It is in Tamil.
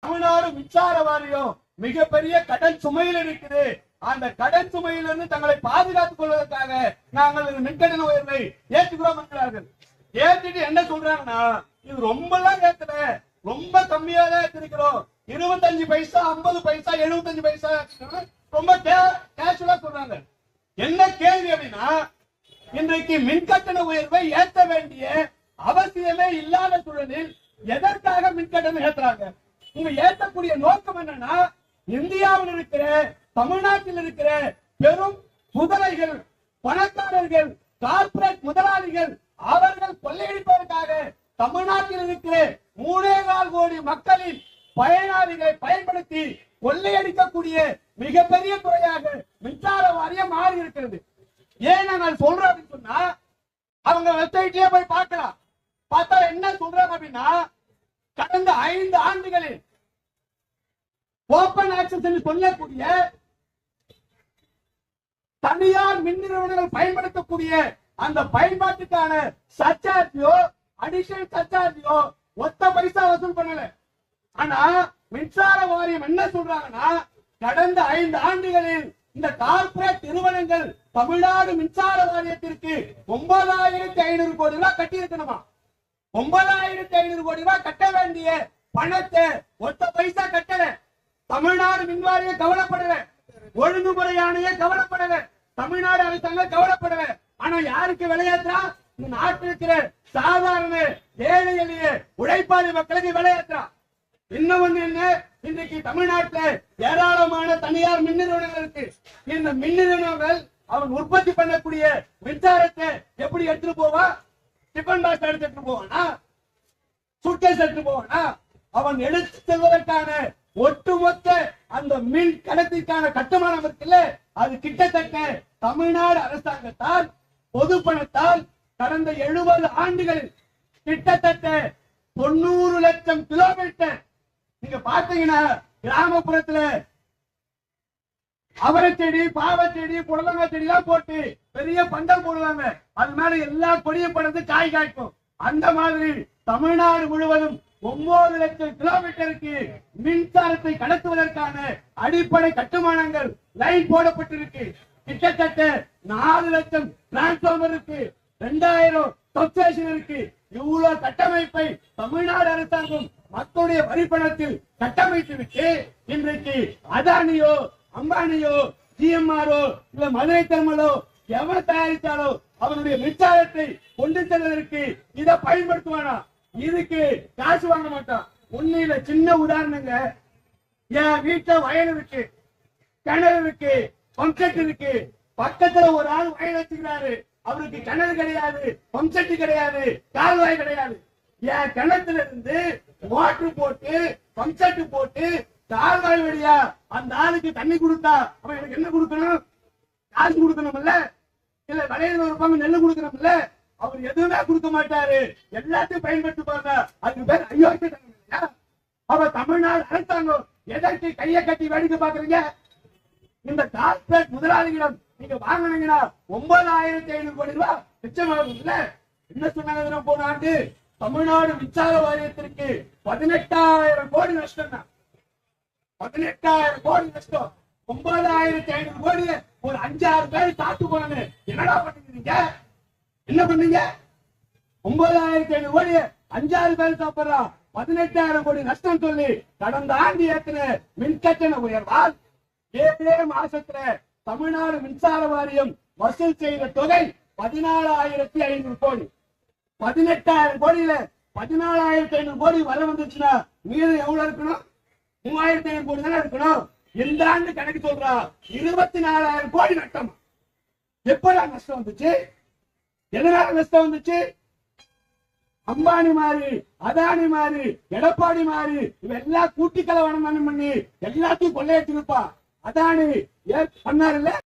தமிழ்நாடு மின்சார வாரியம் மிகப்பெரிய கடன் சுமையில் இருக்குது. அந்த கடன் சுமையிலிருந்து தங்களை பாதுகாத்துக் கொள்வதற்காக நாங்கள் மின்கட்டண உயர்வை ஏற்றுக்கிறோம் என்கிறார்கள். ஏற்றிட்டு என்ன சொல்றாங்கன்னா, இது ரொம்ப எல்லாம் ஏத்தல, ரொம்ப கம்மியா தான் ஏற்றிருக்கிறோம். 25 பைசா, 50 பைசா, 75 பைசா ரொம்ப கேஷுவலா சொல்றாங்க. என்ன கேள்வி அப்படின்னா, இன்றைக்கு மின்கட்டண உயர்வை ஏற்ற வேண்டிய அவசியமே இல்லாத சூழலில் எதற்காக மின்கட்டணம் ஏற்றுறாங்க? இங்க ஏற்றக்கூடிய நோக்கம் என்னன்னா, இந்தியாவில் இருக்கிற, தமிழ்நாட்டில் இருக்கிற பெரும் முதலைகள், பணக்காரர்கள், கார்பரேட் முதலாளிகள் அவர்கள் கொள்ளையடிப்பதற்காக தமிழ்நாட்டில் இருக்கிற 3.25 கோடி மக்களின் பயனாளிகளை பயன்படுத்தி கொள்ளையடிக்கக்கூடிய மிகப்பெரிய துறையாக மின்சார வாரியம் மாறி இருக்கிறது. ஏன் நாங்கள் சொல்றோம் அப்படின்னு சொன்னா, அவங்க வெப்சைட்லயே போய் பார்க்கலாம். பார்த்தா என்ன சொல்றாங்க அப்படின்னா, கடந்த 5 ஆண்டுகளில் ஓபன் ஆக்சஸ் என்று சொல்லக்கூடிய தனியார் மின் நிறுவனங்கள் பயன்படுத்தக்கூடிய அந்த பயன்பாட்டுக்கான சர்சார்ஜோ அடிஷனல் சர்சார்ஜோ ஒத்த பைசா வசூல் பண்ணல. ஆனா மின்சார வாரியம் என்ன சொல்றாங்கன்னா, கடந்த 5 ஆண்டுகளில் இந்த கார்பரேட் நிறுவனங்கள் தமிழ்நாடு மின்சார வாரியத்திற்கு 9,500 கோடி ரூபாய் கட்டி இருக்கணுமா. 9,500 கோடி ரூபாய் கட்ட வேண்டிய பணத்தை ஒத்த பைசா கட்டல. தமிழ்நாடு மின்வாரிய கவலைப்படல, ஒழுங்குமுறையானையே கவலைப்படல, தமிழ்நாடு அரசாங்கம் கவலைப்படல. ஆனா யாருக்கு விளையாட்டுறா? இந்த நாட்டில் இருக்கிற சாதாரண ஏழை எளிய உழைப்பாளி மக்களுக்கு விளையாட்டுறா. இன்னும் ஒண்ணு என்ன, இன்றைக்கு தமிழ்நாட்டில் ஏராளமான தனியார் மின் நிறுவனங்கள் இருக்கு. இந்த மின் நிறுவனங்கள் அவன் உற்பத்தி பண்ணக்கூடிய மின்சாரத்தை எப்படி எடுத்துட்டு போவா? டிபன் பாக்ஸ் எடுத்துட்டு போவானா? சூட்கேஸ் எடுத்துட்டு போவானா? அவன் எடுத்து செல்வதற்கான ஒட்டுமொத்த அந்த மின் கணத்திற்கான கட்டுமானம் இருக்குல்ல, அது கிட்டத்தட்ட தமிழ்நாடு அரசாங்கத்தால் பொது பணத்தால் கடந்த 70 ஆண்டுகளில் கிட்டத்தட்ட 90 லட்சம் கிலோமீட்டர். நீங்க பாத்தீங்கன்னா கிராமப்புறத்துல அவரை செடி, பாவச்செடி, புடலங்காய் செடி எல்லாம் போட்டு பெரிய பந்தல் போடுவாங்க. அது மேல எல்லா கொடியும் படந்து காய் காய்க்கும். அந்த மாதிரி தமிழ்நாடு முழுவதும் 9 லட்சம் கிலோமீட்டருக்கு மின்சாரத்தை கடத்துவதற்கான அடிப்படை கட்டுமானங்கள் லைன் போடப்பட்டிருக்கு. கிட்டத்தட்ட 4 லட்சம் டிரான்ஸ்பார்மர் இருக்கு, 2000 சப்ஸ்டேஷன் இருக்கு. இவ்வளவு கட்டமைப்பை தமிழ்நாடு அரசாங்கம் மக்களுடைய வரிப்பணத்தில் கட்டமைத்து விட்டு இன்றைக்கு அதானியோ, அம்பானியோ, ஜிஎம்ஆரோ இல்ல மதுரை தெர்மலோ எவன் தயாரித்தாலோ அவனுடைய மின்சாரத்தை கொண்டு செல்வதற்கு இதை பயன்படுத்துவானா? இதுக்கு காசு வாங்க மாட்டான். உண்மையில சின்ன உதாரணங்க, என் வீட்டுல வயல் இருக்கு, கிணறு இருக்கு, பம்ப் செட் இருக்கு. பக்கத்துல ஒரு ஆள் வயல் வச்சுக்கிறாரு, அவருக்கு கிணறு கிடையாது, பம்ப் செட் கிடையாது, கால்வாய் கிடையாது. என் கிணத்துல இருந்து மோட்டர் போட்டு பம்ப் செட் போட்டு கால்வாய் வழியா அந்த ஆளுக்கு தண்ணி கொடுத்தா அவன் எனக்கு என்ன கொடுக்கணும்? காசு கொடுக்கணும் இல்ல, இல்ல விளையில ஒரு பங்கு நெல்லு கொடுக்கணும் இல்ல. அவர் எதுவுமே கொடுக்க மாட்டாரு, எல்லாத்தையும் பயன்படுத்தி பாருங்க. அதுக்கு பேர் அயோக்கிய. அவ தமிழ்நாடு அரசாங்கம் எதற்கு கையை கட்டி வேடிக்கை பாக்குறீங்க? இந்த கார்பரேட் முதலாளிகளிடம் நீங்க வாங்கினீங்கன்னா 9,500 கோடி ரூபாய் மிச்சமாகும் இல்ல. என்ன சொன்னாங்க போன ஆண்டு? தமிழ்நாடு மின்சார வாரியத்திற்கு 18,000 கோடி நஷ்டம் தான். 18,000 கோடி நஷ்டம். 9,500 கோடி ஒரு 5-6 பேர் சாப்பிட்டு போனாங்க. என்னடா பண்ணீங்க? என்ன பண்ணீங்க? 9,500 கோடி 5-6 பேர் சாப்பிடுறா. 18,000 கோடி நஷ்டம் சொல்லி கடந்த ஆண்டு ஏற்றின மின்கட்டண உயர்வால் 7 மாசத்துல தமிழ்நாடு மின்சார வாரியம் வசூல் செய்த தொகை 14,500 கோடி. 18,000 கோடியில 14,500 கோடி வர வந்துச்சுன்னா மீது எவ்வளவு இருக்கணும்? 3,500 கோடி தானே இருக்கணும். இந்த ஆண்டு கணக்கு சொல்றா 24,000 கோடி நஷ்டம். எப்படா நஷ்டம் வந்துச்சு? எதனால நஷ்டம் வந்துச்சு? அம்பானி மாறி, அதானி மாறி, எடப்பாடி மாறி இவெல்லாம் கூட்டி கலவரம் பண்ணி எல்லாத்தையும் கொள்ளையடிச்சிருப்பா. அதானி பண்ணாரு இல்ல.